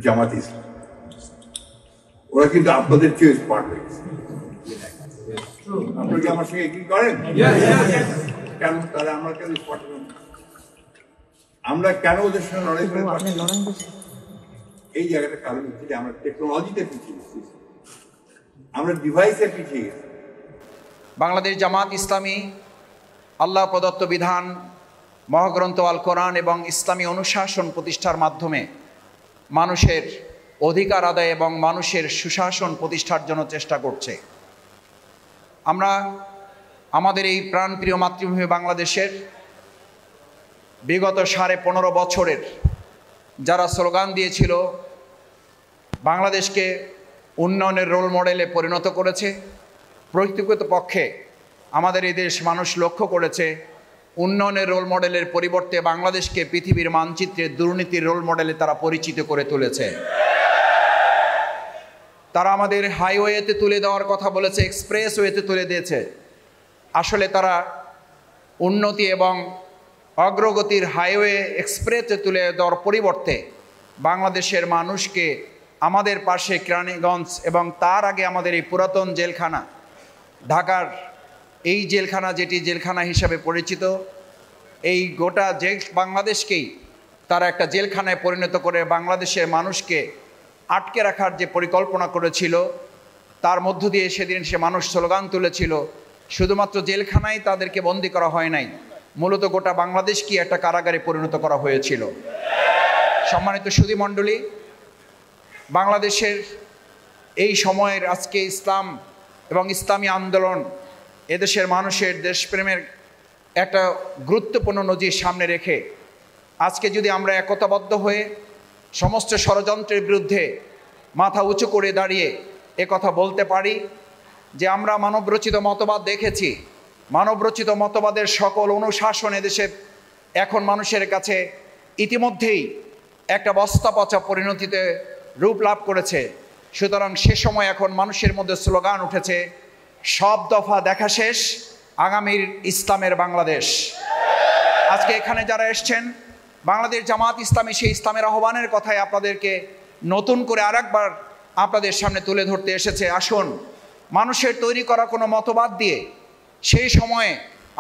জামাত ইসলাম, ওরা কিন্তু আপনাদের চেয়ে স্মার্ট হয়ে গেছে। আপনারা কি আমার সঙ্গে কি করেন? কেন তাহলে আমরা কেন স্মার্ট হলাম? আমরা কেন ওদের সঙ্গে লড়াই করে পারছি? এই জায়গাটা কারণ হচ্ছে যে আমরা টেকনোলজিতে পিছিয়ে গেছি, আমরা ডিভাইসে পিছিয়ে গেছি। বাংলাদেশ জামাত ইসলামী আল্লাহ প্রদত্ত বিধান, মহাগ্রন্থ আল কোরআন এবং ইসলামী অনুশাসন প্রতিষ্ঠার মাধ্যমে মানুষের অধিকার আদায় এবং মানুষের সুশাসন প্রতিষ্ঠার জন্য চেষ্টা করছে। আমরা আমাদের এই প্রাণপ্রিয় মাতৃভূমি বাংলাদেশের বিগত 15.5 বছরের যারা স্লোগান দিয়েছিল, বাংলাদেশকে উন্নয়নের রোল মডেলে পরিণত করেছে, প্রকৃতপক্ষে আমাদের এই দেশ মানুষ লক্ষ্য করেছে উন্নয়নের রোল মডেলের পরিবর্তে বাংলাদেশকে পৃথিবীর মানচিত্রে দুর্নীতির রোল মডেলে তারা পরিচিত করে তুলেছে। তারা আমাদের হাইওয়েতে তুলে দেওয়ার কথা বলেছে, এক্সপ্রেসওয়েতে তুলে দিয়েছে। আসলে তারা উন্নতি এবং অগ্রগতির হাইওয়ে এক্সপ্রেসে তুলে দেওয়ার পরিবর্তে বাংলাদেশের মানুষকে আমাদের পাশে কেরানীগঞ্জ এবং তার আগে আমাদের এই পুরাতন জেলখানা, ঢাকার এই জেলখানা যেটি জেলখানা হিসাবে পরিচিত, এই গোটা বাংলাদেশকেই তারা একটা জেলখানায় পরিণত করে বাংলাদেশের মানুষকে আটকে রাখার যে পরিকল্পনা করেছিল, তার মধ্য দিয়ে সেদিন সে মানুষ স্লোগান তুলেছিল। শুধুমাত্র জেলখানায় তাদেরকে বন্দী করা হয় নাই, মূলত গোটা বাংলাদেশকে একটা কারাগারে পরিণত করা হয়েছিল। সম্মানিত সুধীমণ্ডলী, বাংলাদেশের এই সময়ের আজকে ইসলাম এবং ইসলামী আন্দোলন এদেশের মানুষের দেশপ্রেমের একটা গুরুত্বপূর্ণ নজির সামনে রেখে আজকে যদি আমরা একতাবদ্ধ হয়ে সমস্ত ষড়যন্ত্রের বিরুদ্ধে মাথা উঁচু করে দাঁড়িয়ে কথা বলতে পারি যে আমরা মানবরচিত মতবাদ দেখেছি, মানবরচিত মতবাদের সকল অনুশাসন এদেশে এখন মানুষের কাছে ইতিমধ্যেই একটা বস্তা পচা পরিণতিতে রূপ লাভ করেছে। সুতরাং সে সময় এখন মানুষের মধ্যে স্লোগান উঠেছে, সব দফা দেখা শেষ, আগামীর ইসলামের বাংলাদেশ। আজকে এখানে যারা এসছেন, বাংলাদেশ জামাত ইসলামী সেই ইসলামের আহ্বানের কথাই আপনাদেরকে নতুন করে আরেকবার আপনাদের সামনে তুলে ধরতে এসেছে। আসুন, মানুষের তৈরি করা কোনো মতবাদ দিয়ে সেই সময়ে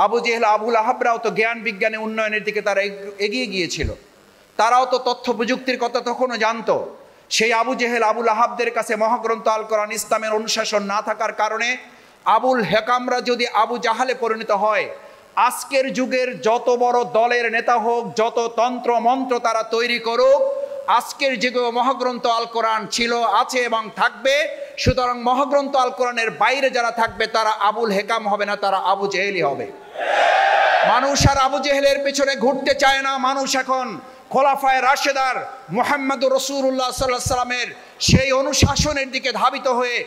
আবু জেহেল, আবুল আহাবরাও তো জ্ঞান বিজ্ঞানে উন্নয়নের দিকে তারা এগিয়ে গিয়েছিল, তারাও তো তথ্য প্রযুক্তির কথা তখনও জানতো। সেই আবু জেহেল, আবুল আহাবদের কাছে মহাগ্রন্থ আল কোরআন ইসলামের অনুশাসন না থাকার কারণে আবুল হেকামরা যদি আবু জাহালে পরিণত হয়, আজকের যুগের যত বড় দলের নেতা হোক, যত তন্ত্র মন্ত্র তারা তৈরি করুক, আজকের যুগে মহাগ্রন্থ আল কোরআন ছিল, আছে এবং থাকবে। সুতরাং মহাগ্রন্থ আল কোরআনের বাইরে যারা থাকবে তারা আবুল হেকাম হবে না, তারা আবু জেহেলই হবে। মানুষ আর আবু জেহেলের পেছনে ঘুরতে চায় না। মানুষ এখন খোলাফায়ে রাশেদার মুহাম্মদুর রাসূলুল্লাহ সাল্লাল্লাহু আলাইহি সাল্লামের সেই অনুশাসনের দিকে ধাবিত হয়ে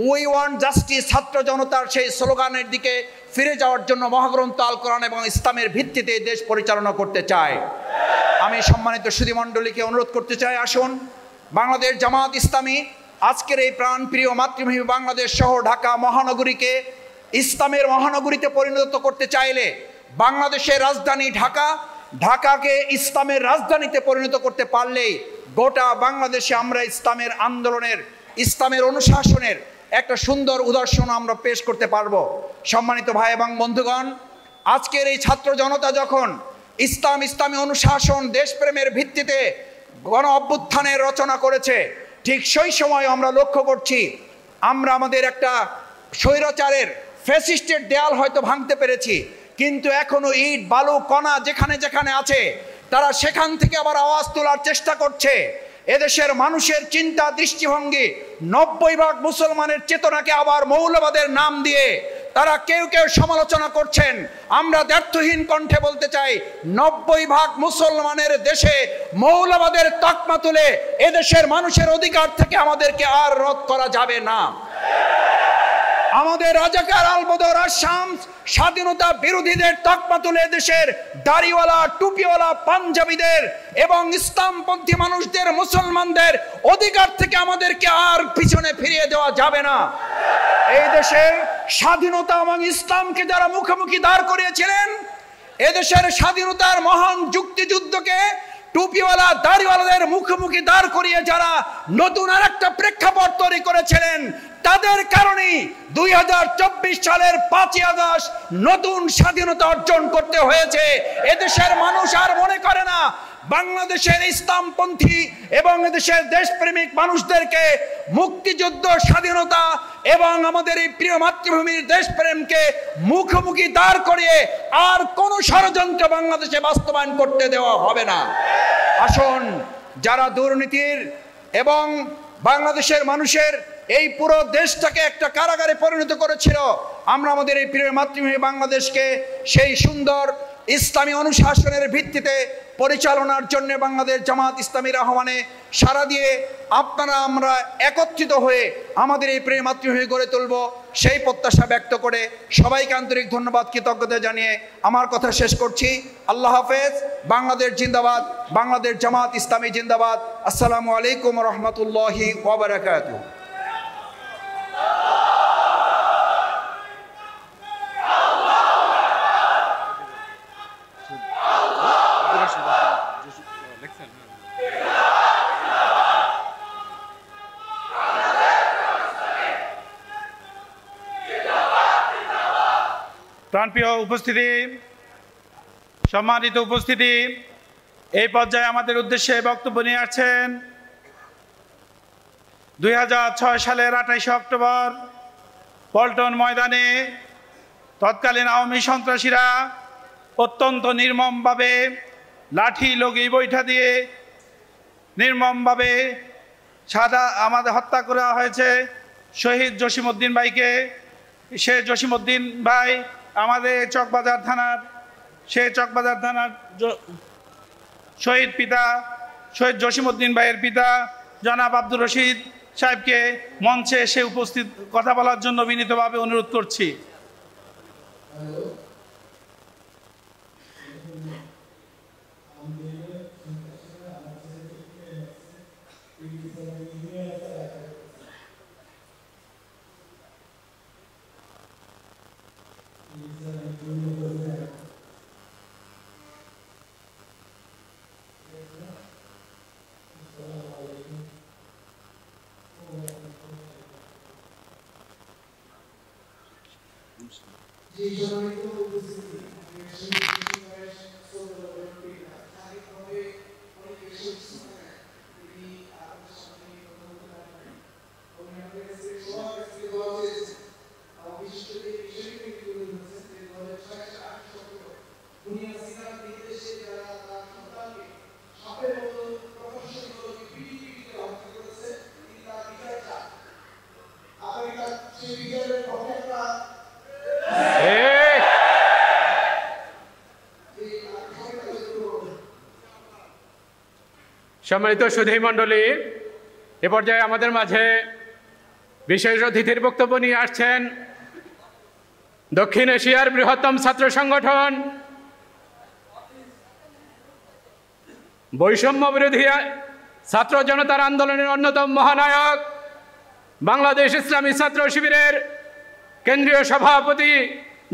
উই ওয়ান্ট জাস্টিস, ছাত্র জনতার সেই স্লোগানের দিকে ফিরে যাওয়ার জন্য মহাগ্রন্থ আল কোরআন এবং ইসলামের ভিত্তিতে দেশ পরিচালনা করতে চায়। আমি সম্মানিত সুধীমণ্ডলীকে অনুরোধ করতে চাই, আসুন বাংলাদেশ জামাত ইসলামী আজকের এই প্রাণপ্রিয় মাতৃভূমি বাংলাদেশ সহ ঢাকা মহানগরীকে ইসলামের মহানগরীতে পরিণত করতে চাইলে, বাংলাদেশের রাজধানী ঢাকা, ঢাকাকে ইসলামের রাজধানীতে পরিণত করতে পারলেই গোটা বাংলাদেশে আমরা ইসলামের আন্দোলনের, ইসলামের অনুশাসনের একটা সুন্দর উদাহরণ আমরা পেশ করতে পারবো। সম্মানিত ভাই এবং বন্ধুগণ, আজকের এই ছাত্র জনতা যখন ইসলাম, ইসলামী অনুশাসন, দেশপ্রেমের ভিত্তিতে গণ অভ্যুত্থানের রচনা করেছে, ঠিক সেই সময় আমরা লক্ষ্য করছি আমরা আমাদের একটা স্বৈরাচারের ফ্যাসিস্টের দেয়াল হয়তো ভাঙতে পেরেছি, কিন্তু এখনো ইট, বালু, কণা যেখানে যেখানে আছে তারা সেখান থেকে আবার আওয়াজ তোলার চেষ্টা করছে। এদেশের মানুষের চিন্তা, দৃষ্টিভঙ্গি 90% মুসলমানের চেতনাকে আবার মৌলবাদের নাম দিয়ে তারা কেউ কেউ সমালোচনা করছেন। আমরা দ্ব্যর্থহীন কণ্ঠে বলতে চাই, 90% মুসলমানের দেশে মৌলবাদের তকমা তুলে এদেশের মানুষের অধিকার থেকে আমাদেরকে আর রদ করা যাবে না। আমাদের রাজাকার আলবদর আর শামস স্বাধীনতা বিরোধীদের তকমা তুলে দেশের দাড়িওয়ালা, টুপিওয়ালা, পাঞ্জাবিদের এবং ইসলামপন্থী মানুষদের, মুসলমানদের অধিকার থেকে আমাদেরকে আর পিছনে ফিরিয়ে দেওয়া যাবে না। এই দেশের স্বাধীনতা এবং ইসলামকে যারা মুখোমুখি দাঁড় করিয়েছিলেন, এদেশের স্বাধীনতার মহান যুক্তিযুদ্ধকে টুপিওয়ালা দাড়িওয়ালাদের মুখোমুখি দাঁড় করিয়ে যারা নতুন আরেকটা প্রেক্ষাপট তৈরি করেছিলেন, তাদের কারণেই 2024 সালের 5ই আগস্ট নতুন স্বাধীনতা অর্জন করতে হয়েছে। এদেশের মানুষ আর মনে করে না বাংলাদেশের ইসলামপন্থী এবং এদেশের দেশপ্রেমিক মানুষদেরকে মুক্তিযুদ্ধ, স্বাধীনতা এবং আমাদের এই প্রিয় মাতৃভূমির দেশপ্রেমকে মুখোমুখি দাঁড় করিয়ে আর কোন ষড়যন্ত্র বাংলাদেশে বাস্তবায়ন করতে দেওয়া হবে না। আসুন, যারা দুর্নীতির এবং বাংলাদেশের মানুষের এই পুরো দেশটাকে একটা কারাগারে পরিণত করেছিল, আমরা আমাদের এই প্রিয় মাতৃভূমি বাংলাদেশকে সেই সুন্দর ইসলামী অনুশাসনের ভিত্তিতে পরিচালনার জন্য বাংলাদেশ জামাত ইসলামীর আহ্বানে সাড়া দিয়ে আপনারা আমরা একত্রিত হয়ে আমাদের এই প্রিয় মাতৃভূমি গড়ে তুলব, সেই প্রত্যাশা ব্যক্ত করে সবাইকে আন্তরিক ধন্যবাদ, কৃতজ্ঞতা জানিয়ে আমার কথা শেষ করছি। আল্লাহ হাফেজ। বাংলাদেশ জিন্দাবাদ, বাংলাদেশ জামাত ইসলামী জিন্দাবাদ। আসসালামু আলাইকুম রহমতুল্লাহি ওয়া বারাকাতুহু। প্রাণপ্রিয় উপস্থিতি, সম্মানিত উপস্থিতি, এই পর্যায়ে আমাদের উদ্দেশ্যে বক্তব্য নিয়ে আসছেন 2006 সালের 28 অক্টোবর পল্টন ময়দানে তৎকালীন আওয়ামী সন্ত্রাসীরা অত্যন্ত নির্মমভাবে লাঠি লগি বৈঠা দিয়ে নির্মমভাবে আমাদের হত্যা করা হয়েছে শহীদ জসিমউদ্দিন ভাইকে। সে জসিমউদ্দিন ভাই আমাদের চকবাজার থানার শহীদ পিতা, শহীদ জসিমউদ্দিন ভাইয়ের পিতা জনাব আব্দুর রশিদ সাহেবকে মঞ্চে এসে উপস্থিত কথা বলার জন্য বিনীতভাবে অনুরোধ করছি। সম্মানিত সুধী মণ্ডলী, এ পর্যায়ে আমাদের মাঝে বিশেষ অতিথির বক্তব্য নিয়ে আসছেন দক্ষিণ এশিয়ার বৃহত্তম ছাত্র সংগঠন বৈষম্য বিরোধী ছাত্র জনতার আন্দোলনের অন্যতম মহানায়ক বাংলাদেশ ইসলামী ছাত্র শিবিরের কেন্দ্রীয় সভাপতি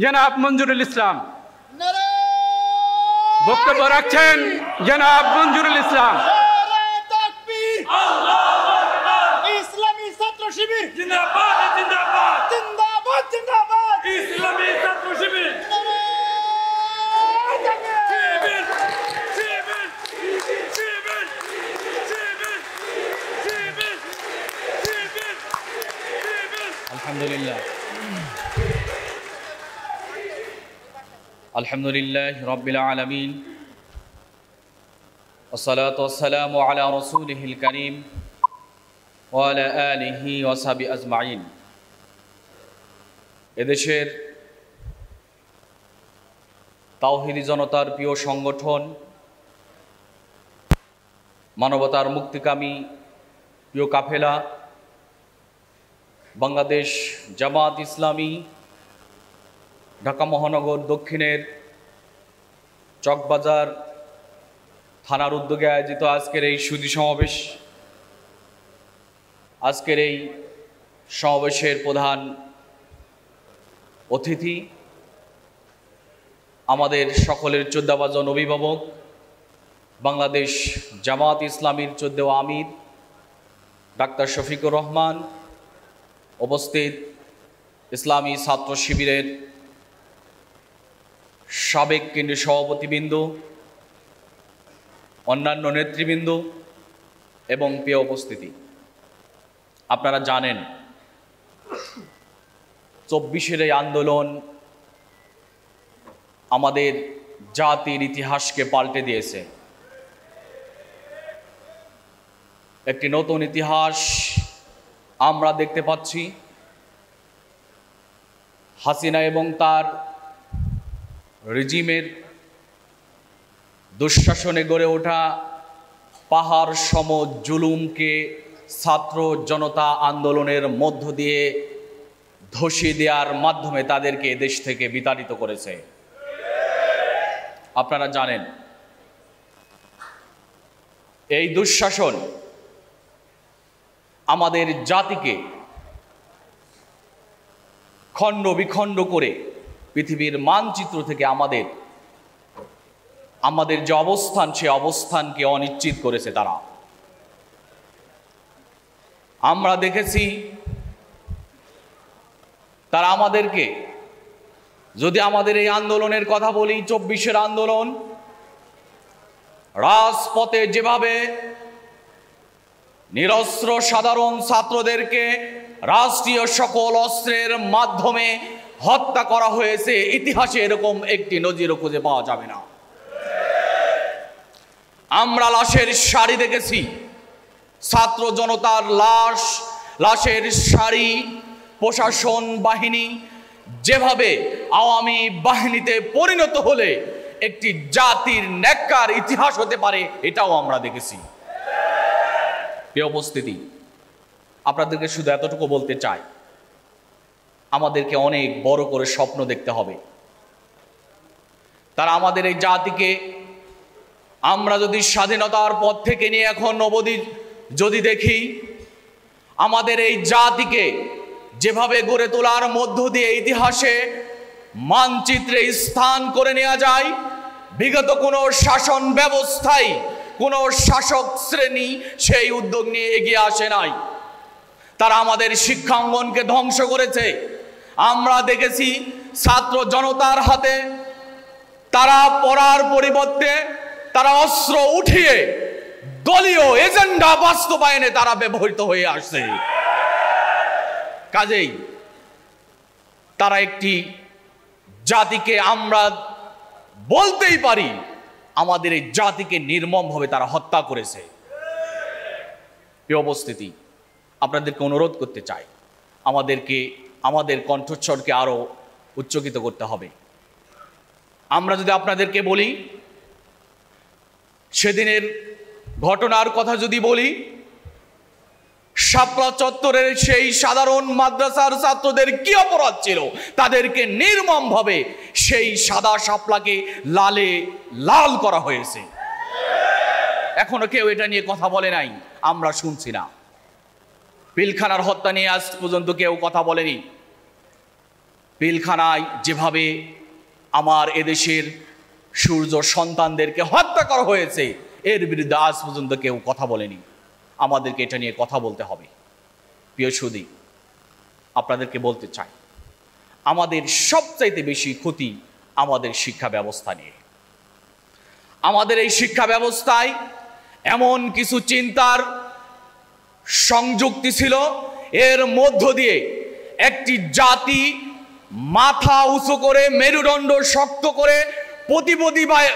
জনাব মঞ্জুরুল ইসলাম। বক্তব্য রাখছেন জনাব মঞ্জুরুল ইসলাম। ইসলামী ছাত্র শিবির জিন্দাবাদ জিন্দাবাদ জিন্দাবাদ জিন্দাবাদ ইসলামী ছাত্র শিবির শিবির শিবির শিবির শিবির শিবির শিবির শিবির আলহামদুলিল্লাহ আলহামদুলিল্লাহ রাব্বিল আলামিন والصلاة والسلام على رسوله الكريم وعلى آله وصحبه أجمعين। এদেশের তাওহীদি জনতার প্রিয় সংগঠন, মানবতার মুক্তিকামী প্রিয় কাফেলা বাংলাদেশ জামাত ইসলামী ঢাকা মহানগর দক্ষিণের চকবাজার থানার উদ্যোগে আয়োজিত আজকের এই সুধী সমাবেশ, আজকের এই সমাবেশের প্রধান অতিথি আমাদের সকলের শ্রদ্ধাভাজন অভিভাবক বাংলাদেশ জামাত ইসলামীর 14 আমির ডাক্তার শফিকুর রহমান, উপস্থিত ইসলামী ছাত্র শিবিরের সাবেক কেন্দ্রীয় সভাপতিবৃন্দ, অন্যান্য নেতৃবৃন্দ এবং প্রিয় উপস্থিতি, আপনারা জানেন 24-এর এই আন্দোলন আমাদের জাতির ইতিহাসকে পাল্টে দিয়েছে। একটি নতুন ইতিহাস আমরা দেখতে পাচ্ছি। হাসিনা এবং তার রেজিমের দুঃশাসনে গড়ে ওঠা পাহাড় সম জুলুমকে ছাত্র জনতা আন্দোলনের মধ্য দিয়ে ধসিয়ে দেওয়ার মাধ্যমে তাদেরকে দেশ থেকে বিতাড়িত করেছে। আপনারা জানেন এই দুঃশাসন আমাদের জাতিকে খণ্ড বিখণ্ড করে পৃথিবীর মানচিত্র থেকে আমাদের যে অবস্থান, সে অবস্থানকে অনিশ্চিত করেছে তারা। আমরা দেখেছি তারা আমাদেরকে, যদি আমাদের এই আন্দোলনের কথা বলি, 24-এর আন্দোলন, রাজপথে যেভাবে নিরস্ত্র সাধারণ ছাত্রদেরকে রাষ্ট্রীয় সকল অস্ত্রের মাধ্যমে হত্যা করা হয়েছে, ইতিহাসে এরকম একটি নজিরও খুঁজে পাওয়া যাবে না। আমরা লাশের সারি দেখেছি, ছাত্র জনতার লাশের সারি, প্রশাসন বাহিনী যেভাবে আওয়ামী বাহিনীতে পরিণত হলে একটি জাতির ন্যাক্কার ইতিহাস হতে পারে, এটাও আমরা দেখেছি। প্রিয় উপস্থিতি, আপনাদেরকে শুধু এতটুকু বলতে চাই, আমাদেরকে অনেক বড় করে স্বপ্ন দেখতে হবে। তারা আমাদের এই জাতিকে, আমরা যদি স্বাধীনতার পর থেকে নিয়ে এখন অবধি যদি দেখি, আমাদের এই জাতিকে যেভাবে গড়ে তোলার মধ্য দিয়ে ইতিহাসে মানচিত্রে স্থান করে নেওয়া যায়, বিগত কোনো শাসন ব্যবস্থায় কোনো শাসক শ্রেণী সেই উদ্যোগ নিয়ে এগিয়ে আসে নাই। তারা আমাদের শিক্ষাঙ্গনকে ধ্বংস করেছে। আমরা দেখেছি ছাত্র জনতার হাতে তারা পড়ার পরিবর্তে তারা অস্ত্র উঠিয়ে দলীয় এজেন্ডা বাস্তবায়নে তারা ব্যবহৃত হয়ে আসছে। কাজেই তারা একটি জাতিকে, আমরা বলতেই পারি আমাদের এই জাতিকে নির্মমভাবে তারা হত্যা করেছে। প্রিয় উপস্থিতি, আপনাদেরকে অনুরোধ করতে চাই, আমাদের কণ্ঠস্বরকে আরো উচ্চকিত করতে হবে। আমরা যদি আপনাদেরকে বলি, সেদিনের ঘটনার কথা যদি বলি, শাপলা চত্বরের সেই সাধারণ মাদ্রাসার ছাত্রদের কি অপরাধ ছিল, তাদেরকে নির্মমভাবে সেই সাদা শাপলাকে লাল করা হয়েছে। এখনো কেউ এটা নিয়ে কথা বলে নাই, আমরা শুনছি না। পিলখানার হত্যা নিয়ে আজ পর্যন্ত কেউ কথা বলেনি। পিলখানায় যেভাবে আমার এদেশের সূর্য সন্তানদেরকে হত্যা করা হয়েছে, এর বিরুদ্ধে আজ পর্যন্ত কেউ কথা বলেনি। আমাদেরকে এটা নিয়ে কথা বলতে হবে। প্রিয় সুধী, আপনাদেরকে বলতে চাই, আমাদের সবচাইতে বেশি ক্ষতি আমাদের শিক্ষা ব্যবস্থা নিয়ে। আমাদের এই শিক্ষা ব্যবস্থায় এমন কিছু চিন্তার সংযুক্তি ছিল, এর মধ্য দিয়ে একটি জাতি মাথা উঁচু করে, মেরুদণ্ড শক্ত করে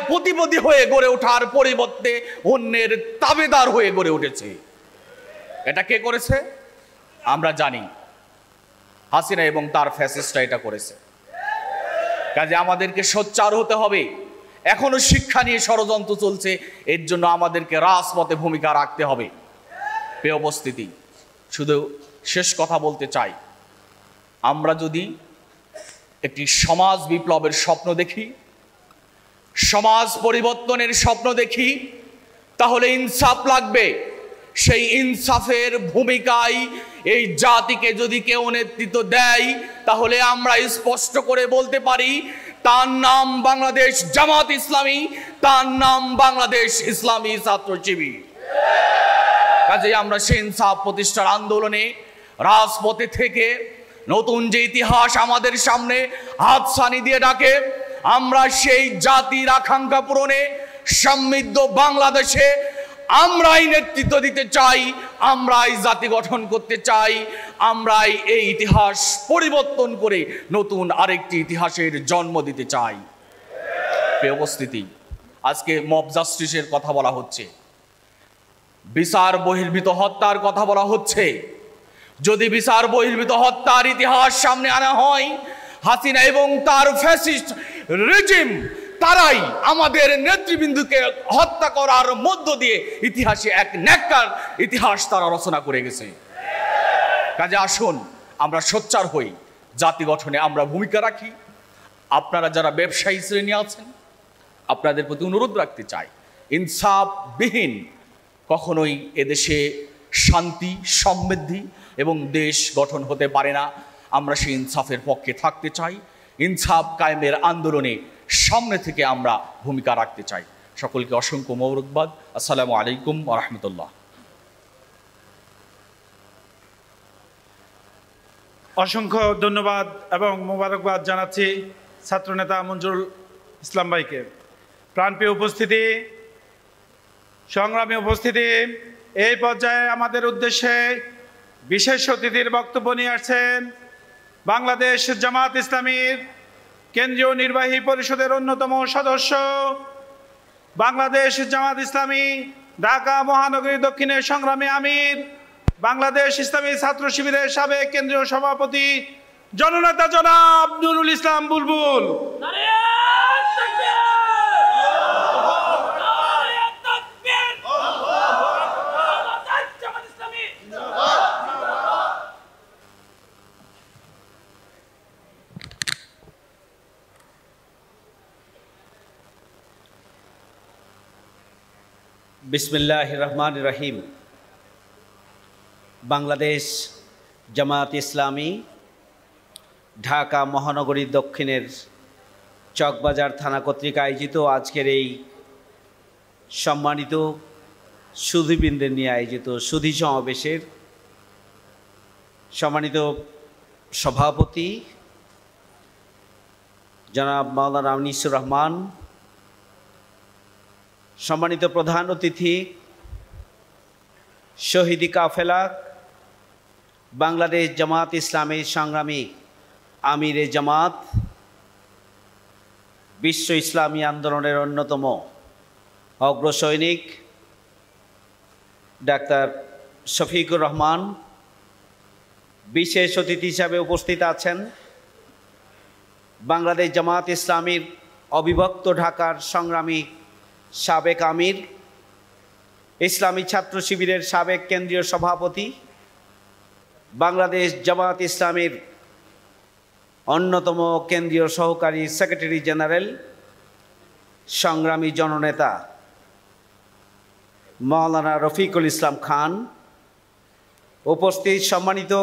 প্রতিপদী হয়ে গড়ে ওঠার পরিবর্তে অন্যের তাবেদার হয়ে গড়ে উঠেছে। এটা কে করেছে? আমরা জানি, হাসিনা এবং তার ফ্যাসিস্টরা এটা করেছে। কাজে আমাদেরকে সোচ্চার হতে হবে। এখনো শিক্ষা নিয়ে ষড়যন্ত্র চলছে, এর জন্য আমাদেরকে রাজপথে ভূমিকা রাখতে হবে। প্রিয় উপস্থিতি, শুধু শেষ কথা বলতে চাই, আমরা যদি একটি সমাজ বিপ্লবের স্বপ্ন দেখি, সমাজ পরিবর্তনের স্বপ্ন দেখি, তাহলে ইনসাফ লাগবে। সেই ইনসাফের ভূমিকায় এই জাতিকে যদি কেউ নেতৃত্ব দেয়, তাহলে আমরা স্পষ্ট করে বলতে পারি তার নাম বাংলাদেশ জামাত ইসলামী, তার নাম বাংলাদেশ ইসলামী ছাত্র শিবির। কাজে আমরা সেই ইনসাফ প্রতিষ্ঠার আন্দোলনে রাজপথে থেকে নতুন যে ইতিহাস আমাদের সামনে হাতছানি দিয়ে ডাকে, আমরা সেই জাতির আকাঙ্ক্ষা পূরণে সমৃদ্ধ বাংলাদেশে আমরাই নেতৃত্ব দিতে চাই, আমরাই জাতি গঠন করতে চাই, আমরাই এই ইতিহাস পরিবর্তন করে নতুন আরেকটি ইতিহাসের জন্ম দিতে চাই। প্রিয় উপস্থিতি, আজকে মব জাস্টিসের কথা বলা হচ্ছে, বিচার বহির্ভূত হত্যার কথা বলা হচ্ছে। যদি বিচার বহির্ভূত হত্যার ইতিহাস সামনে আনা হয়, হাসিনা এবং তার ফ্যাসিস্ট রেজিম তারাই আমাদের নেতৃবৃন্দকে হত্যা করার মধ্য দিয়ে ইতিহাসে এক ন্যাক্কার ইতিহাস তারা রচনা করে গেছে। কাজে আসুন আমরা সোচ্চার হই, জাতি গঠনে আমরা ভূমিকা রাখি। আপনারা যারা ব্যবসায়ী শ্রেণী আছেন, আপনাদের প্রতি অনুরোধ রাখতে চাই, ইনসাফবিহীন কখনোই এদেশে শান্তি, সমৃদ্ধি এবং দেশ গঠন হতে পারে না। আমরা সেই ইনসাফের পক্ষে থাকতে চাই, ইনসাফ কায়েমের আন্দোলনে সামনে থেকে আমরা ভূমিকা রাখতে চাই। সকলকে অসংখ্য মোবারকবাদ। আসসালামু আলাইকুম ওয়া রাহমাতুল্লাহ। অসংখ্য ধন্যবাদ এবং মোবারকবাদ জানাচ্ছি ছাত্রনেতা মঞ্জুরুল ইসলাম ভাইকে। প্রাণপ্রিয় উপস্থিতি, সংগ্রামী উপস্থিতি, এই পর্যায়ে আমাদের উদ্দেশ্যে বিশেষ অতিথির বক্তব্য নিয়ে আসছেন বাংলাদেশ জামাত ইসলামীর কেন্দ্রীয় নির্বাহী পরিষদের অন্যতম সদস্য, বাংলাদেশ জামাত ইসলামী ঢাকা মহানগরী দক্ষিণের সংগ্রামী আমির, বাংলাদেশ ইসলামী ছাত্র শিবিরের সাবেক কেন্দ্রীয় সভাপতি জননেতা জনাব নুরুল ইসলাম বুলবুল। বিসমিল্লাহির রহমানির রহিম। বাংলাদেশ জামাত ইসলামী ঢাকা মহানগরী দক্ষিণের চকবাজার থানা কর্তৃক আয়োজিত আজকের এই সম্মানিত সুধীবৃন্দের নিয়ে আয়োজিত সুধী সমাবেশের সম্মানিত সভাপতি জনাব মাওলানা আনিসুর রহমান, সম্মানিত প্রধান অতিথি, শহীদি কাফেলা, বাংলাদেশ জামাত ইসলামের সংগ্রামী আমিরে জামাত, বিশ্ব ইসলামী আন্দোলনের অন্যতম অগ্রসৈনিক ডাক্তার শফিকুর রহমান, বিশেষ অতিথি হিসাবে উপস্থিত আছেন বাংলাদেশ জামাত ইসলামীর অবিভক্ত ঢাকার সংগ্রামী সাবেক আমির, ইসলামী ছাত্র শিবিরের সাবেক কেন্দ্রীয় সভাপতি, বাংলাদেশ জামাত ইসলামীর অন্যতম কেন্দ্রীয় সহকারী সেক্রেটারি জেনারেল, সংগ্রামী জননেতা মাওলানা রফিকুল ইসলাম খান, উপস্থিত সম্মানিত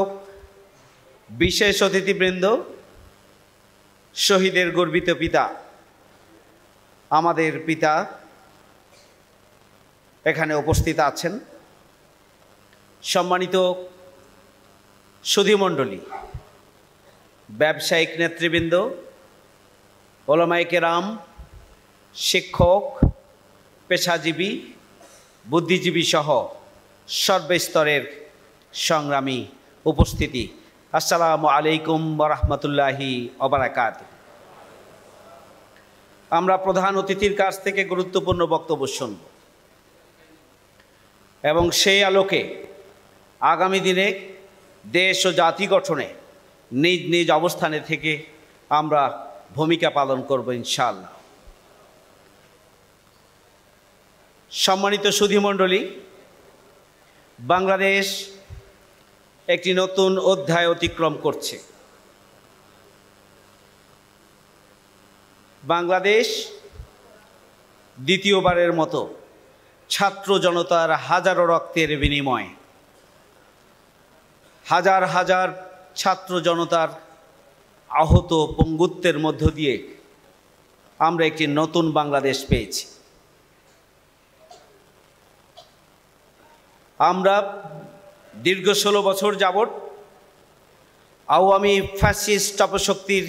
বিশেষ অতিথিবৃন্দ, শহীদের গর্বিত পিতা, আমাদের পিতা এখানে উপস্থিত আছেন, সম্মানিত সুধীমণ্ডলী, ব্যবসায়িক নেতৃবৃন্দ, ওলামায়ে কেরাম, শিক্ষক, পেশাজীবী, বুদ্ধিজীবী সহ সর্বস্তরের সংগ্রামী উপস্থিতি, আসসালামু আলাইকুম ওয়া রাহমাতুল্লাহি ওয়া বারাকাতুহু। আমরা প্রধান অতিথির কাছ থেকে গুরুত্বপূর্ণ বক্তব্য শুনব এবং সেই আলোকে আগামী দিনে দেশ ও জাতি গঠনে নিজ নিজ অবস্থানে থেকে আমরা ভূমিকা পালন করব ইনশাআল্লাহ। সম্মানিত সুধীমণ্ডলী, বাংলাদেশ একটি নতুন অধ্যায় অতিক্রম করছে। বাংলাদেশ দ্বিতীয়বারের মতো ছাত্র জনতার হাজারো রক্তের বিনিময়ে, হাজার হাজার ছাত্র জনতার আহত পঙ্গুত্বের মধ্য দিয়ে আমরা একটি নতুন বাংলাদেশ পেয়েছি। আমরা দীর্ঘ 16 বছর যাবৎ আওয়ামী ফ্যাসিস্ট অপশক্তির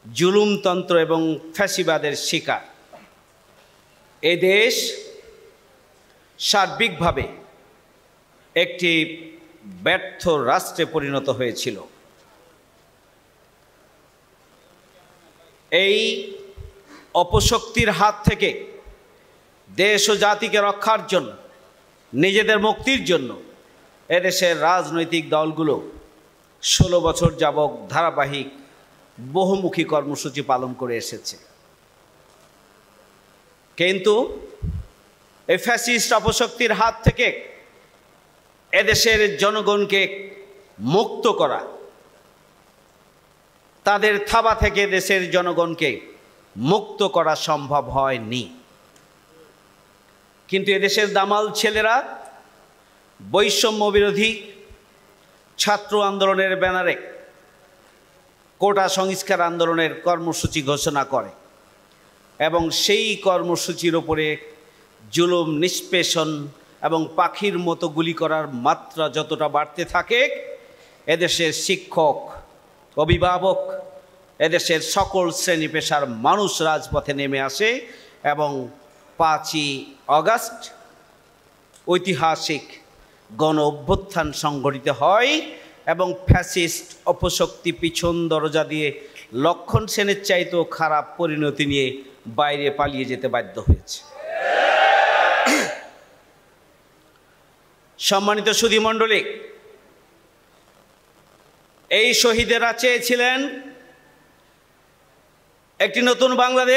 জুলুমতন্ত্র এবং ফ্যাসিবাদের শিকার। এ দেশ সার্বিকভাবে একটি ব্যর্থ রাষ্ট্রে পরিণত হয়েছিল। এই অপশক্তির হাত থেকে দেশ ও জাতিকে রক্ষার জন্য, নিজেদের মুক্তির জন্য এদেশের রাজনৈতিক দলগুলো 16 বছর যাবৎ ধারাবাহিক বহুমুখী কর্মসূচি পালন করে এসেছে। কিন্তু এই ফ্যাসিস্ট অপশক্তির হাত থেকে এদেশের জনগণকে মুক্ত করা, তাদের থাবা থেকে দেশের জনগণকে মুক্ত করা সম্ভব হয়নি। কিন্তু এদেশের দামাল ছেলেরা বৈষম্য বিরোধী ছাত্র আন্দোলনের ব্যানারে কোটা সংস্কার আন্দোলনের কর্মসূচি ঘোষণা করে এবং সেই কর্মসূচির ওপরে জুলুম, নিষ্পেষণ এবং পাখির মতো গুলি করার মাত্রা যতটা বাড়তে থাকে, এদেশের শিক্ষক, অভিভাবক, এদেশের সকল শ্রেণী পেশার মানুষ রাজপথে নেমে আসে এবং 5ই আগস্ট ঐতিহাসিক গণ অভ্যুত্থান সংগঠিত হয় এবং ফ্যাসিস্ট অপশক্তি পিছন দরজা দিয়ে লক্ষণ সেনের চাইতেও খারাপ পরিণতি নিয়ে বাইরে পালিয়ে যেতে বাধ্য হয়েছে। সম্মানিত সুধীমণ্ডলী, এই শহীদেরা চেয়েছিলেন একটি নতুন বাংলাদেশ।